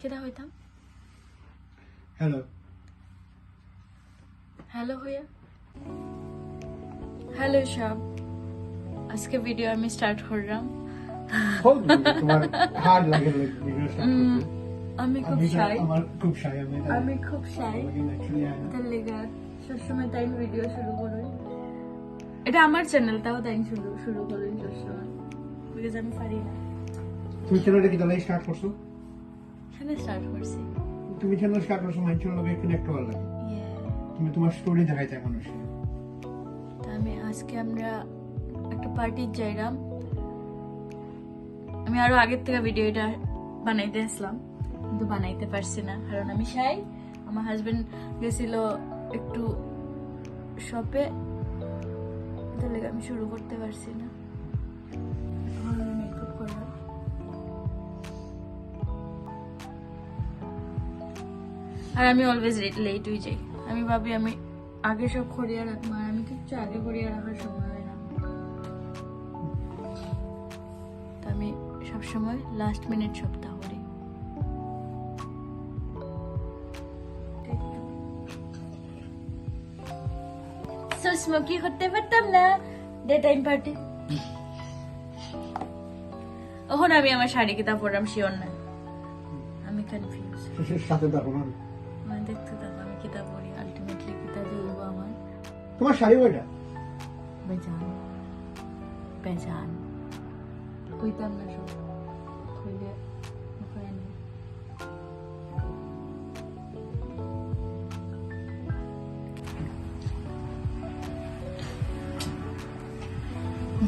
কেটা হইতাম hello hello হইয়া হ্যালো সব আজকে ভিডিও আমি স্টার্ট করলাম তোমার হার্ড লাগে ভিডিও স্টার্ট করতে আমি খুব শাই আমি খুব শাই তার লেগা সবসময় তাই ভিডিও শুরু করি এটা আমার চ্যানেল তাও তাই শুরু করি সবসময় বিকজ আমি পারি না তুমি চ্যানেলটা কি তাহলে স্টার্ট করছো এখানে স্টার্ট করছি তুমি চ্যানেল স্টার্ট করছো মানুষের লগে কানেক্ট হওয়ার লাগে তুমি তোমার স্টোরি দেখাইতে মানুষের আমি আজকে আমরা একটা পার্টির যাইলাম আমি আরো আগের থেকে ভিডিওটা বানাইতে আসলাম কিন্তু বানাইতে পারছি না কারণ আমি শাই আমার হাজবেন্ড গেছিল একটু শপে তাহলে আমি শুরু করতে পারছি না মেকআপ করলাম আর আমি অলওয়েজ লেট হয়ে যাই আমি ভাবি আমি আগে সব করিয়া রাখবো আর আমি কিচ্ছু আগে করিয়া রাখার সময় হয় না তো আমি সবসময় লাস্ট মিনিট সপ্তাহ করি সো স্মোকি করতে পারতাম না ডে টাইম পার্টি এখন আমি আমার শাড়ি কিতাব পরলাম শিওর না আমি কনফিউজ সাথে দেখো না মানে দেখতে থাকো আমি কিতাব পড়ি আলটিমেটলি কিতাব হইব আমার তোমার শাড়ি ওইটা বেজান কইতাম না সব কইলে হয় না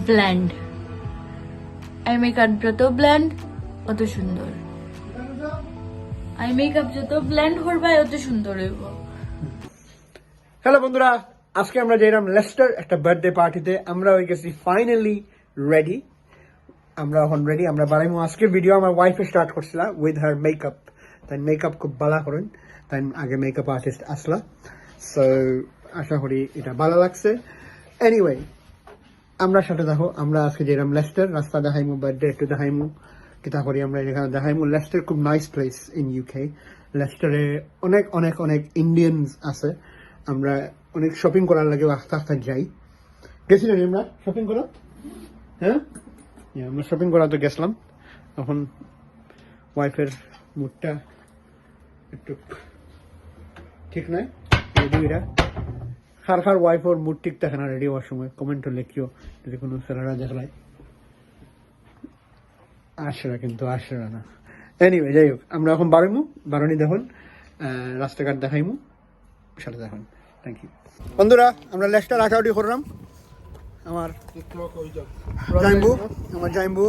ব্ল্যান্ড আই মেকআপ যত ব্ল্যান্ড অত সুন্দর আই মেকআপ যত ব্ল্যান্ড করবা অত সুন্দর হইব হ্যালো বন্ধুরা আজকে আমরা যাইলাম লেস্টার একটা বার্থডে পার্টিতে আমরা হয়ে গেছি ফাইনালি রেডি আমরা এখন রেডি আমরা বানাইমু আজকের ভিডিও আমার ওয়াইফে স্টার্ট করছিলাম উইথ হার মেকআপ তাই মেকআপ খুব ভালো করেন তাই আগে মেকআপ আর্টিস্ট আসলা সো আশা করি এটা ভালো লাগছে এনিওয়ে আমরা সাথে দেখো আমরা আজকে যাইলাম লেস্টার রাস্তা দেখাইমু বার্থডে একটু দেখাইমু কিতা করি আমরা এখানে দেখাইমু লেস্টার খুব নাইস প্লেস ইন ইউকে লেস্টারে অনেক অনেক অনেক ইন্ডিয়ানস আছে আমরা অনেক শপিং করার লাগে আস্তে আস্তে যাই গেছিলেন আমরা শপিং করা হ্যাঁ আমরা শপিং করা তো গেছিলাম এখন ওয়াইফের মুডটা একটু ঠিক নাই রেডিরা খার ওয়াইফ ওর মুড ঠিক থাকে না রেডি হওয়ার সময় কমেন্টও লেখিও যদি কোনো ছেলেরা দেখলায় আসরা কিন্তু আসরা না এনিওয়ে যাই হোক আমরা এখন বারণী দেখুন রাস্তাঘাট দেখাইমু সাথে দেখুন থ্যাংক ইউ বন্ধুরা আমরা লেস্টার আটাউটি করলাম আমার জাইম্বু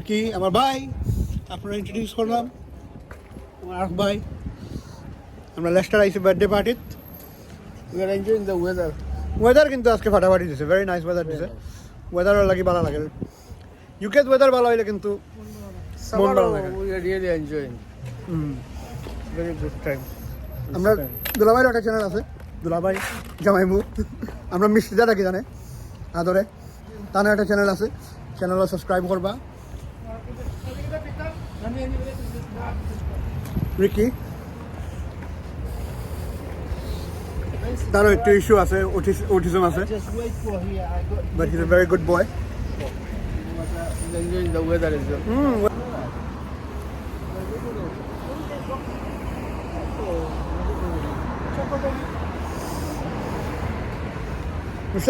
কি আমার ভাই আপনারা ইন্ট্রোডিউস করলাম আমার আরেক ভাই আমরা লেস্টার আইসি বার্থডে পার্টিত We are enjoying the weather. Weather কিন্তু আজকে ফাটাফাটি দিছে ভেরি নাইস ওয়েদার দিছে ওয়েদারের লাগি ভালো লাগে ইউকের ওয়েদার ভালো হইলে কিন্তু মন ভালো লাগে We are really enjoying. Very good time. আমরা দুলাভাইয়ের একটা চ্যানেল আছে দুলাভাই জামাইমু আমরা মিষ্টিটা রাখি জানে আদরে তার একটা চ্যানেল আছে চ্যানেলও সাবস্ক্রাইব করবা রিকি তারও একটু ইস্যু আছে অটিজম আছে Just wait for here. I got. But his a very good boy Enjoying the weather as well.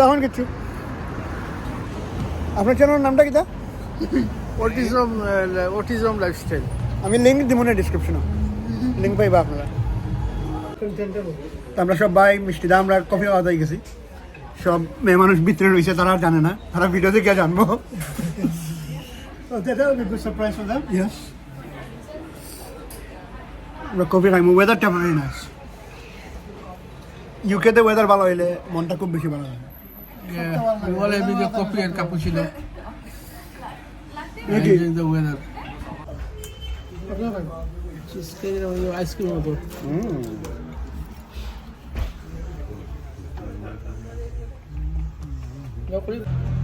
এখন কিছু আপনার চ্যানেলের নামটা কিটা Autism lifestyle. আমি লিঙ্ক দিব না ডিসক্রিপশনে লিঙ্ক পাইবা আপনারা আমরা সব ভাই মিষ্টি দা আমরা কফি খাওয়া হয়ে গেছি সব মেয়ে মানুষ ভিতরে রয়েছে তারা জানে না তারা ভিডিও দেখে জানবো আমরা কফি খাইমু ওয়েদারটা ভেরি নাইস ইউকেতে ওয়েদার ভালো হইলে মনটা খুব বেশি ভালো হয় Yeah. We all having a coffee and cappuccino. Enjoying the weather. She's getting on your ice cream over. No, please.